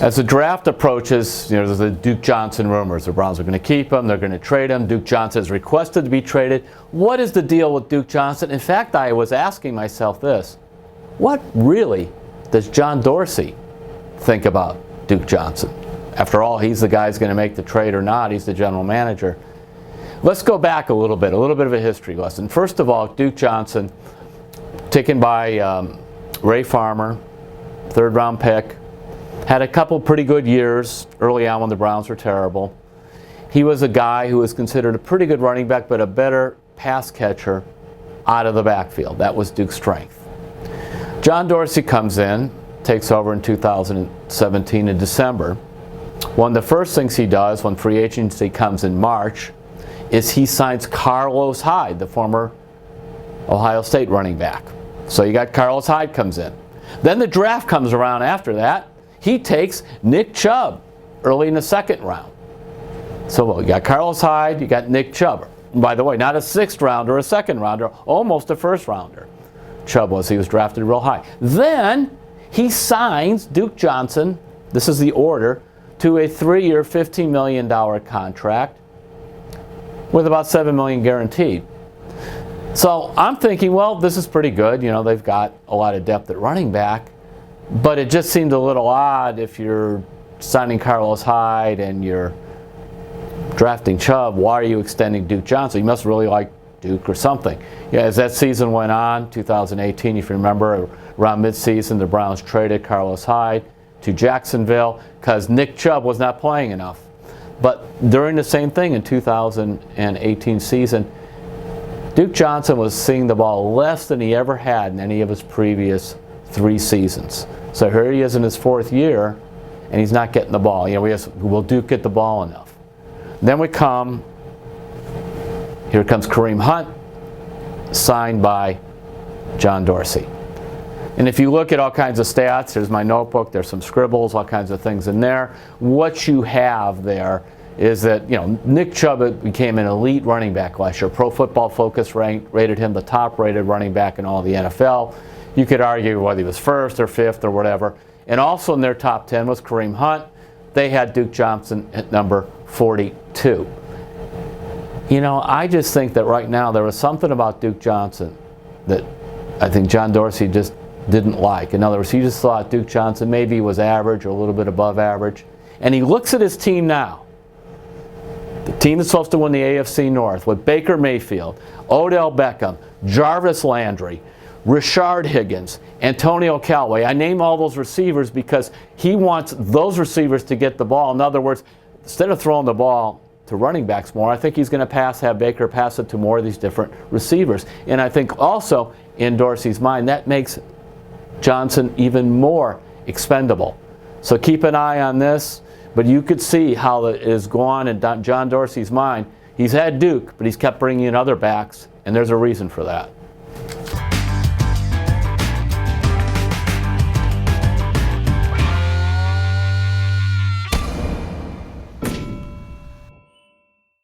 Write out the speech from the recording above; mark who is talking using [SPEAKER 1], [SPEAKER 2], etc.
[SPEAKER 1] As the draft approaches, there's the Duke Johnson rumors. The Browns are going to keep him. They're going to trade him. Duke Johnson has requested to be traded. What is the deal with Duke Johnson? In fact, I was asking myself this. What really does John Dorsey think about Duke Johnson? After all, he's the guy who's going to make the trade or not. He's the general manager. Let's go back a little bit of a history lesson. First of all, Duke Johnson, taken by Ray Farmer, third-round pick, had a couple pretty good years early on when the Browns were terrible. He was a guy who was considered a pretty good running back, but a better pass catcher out of the backfield. That was Duke's strength. John Dorsey comes in, takes over in 2017 in December. One of the first things he does when free agency comes in March is he signs Carlos Hyde, the former Ohio State running back. So you got Carlos Hyde comes in. Then the draft comes around after that. He takes Nick Chubb early in the second round. So you got Carlos Hyde, you got Nick Chubb. And by the way, not a sixth rounder, a second rounder, almost a first rounder. Chubb was, he was drafted real high. Then he signs Duke Johnson, this is the order, to a 3-year, $15 million contract with about $7 million guaranteed. So I'm thinking, well, this is pretty good. They've got a lot of depth at running back, but it just seemed a little odd if you're signing Carlos Hyde and you're drafting Chubb. Why are you extending Duke Johnson? You must really like Duke or something. As that season went on, 2018, if you remember, around midseason, the Browns traded Carlos Hyde to Jacksonville because Nick Chubb was not playing enough. But during the same thing in 2018 season, Duke Johnson was seeing the ball less than he ever had in any of his previous 3 seasons. So here he is in his 4th year, and he's not getting the ball. Will Duke get the ball enough? Then here comes Kareem Hunt, signed by John Dorsey. And if you look at all kinds of stats, there's my notebook, there's some scribbles, all kinds of things in there. What you have there is that, Nick Chubb became an elite running back last year. Pro Football Focus rated him the top-rated running back in all the NFL. You could argue whether he was 1st or 5th or whatever. And also in their top 10 was Kareem Hunt. They had Duke Johnson at number 42. I just think that right now there was something about Duke Johnson that I think John Dorsey just didn't like. In other words, he just thought Duke Johnson maybe was average or a little bit above average. And he looks at his team now. The team that's supposed to win the AFC North with Baker Mayfield, Odell Beckham, Jarvis Landry, Rashard Higgins, Antonio Callaway. I name all those receivers because he wants those receivers to get the ball. In other words, instead of throwing the ball to running backs more, I think he's going to have Baker pass it to more of these different receivers. And I think also in Dorsey's mind, that makes Johnson even more expendable. So keep an eye on this, but you could see how it is gone in John Dorsey's mind. He's had Duke, but he's kept bringing in other backs, and there's a reason for that.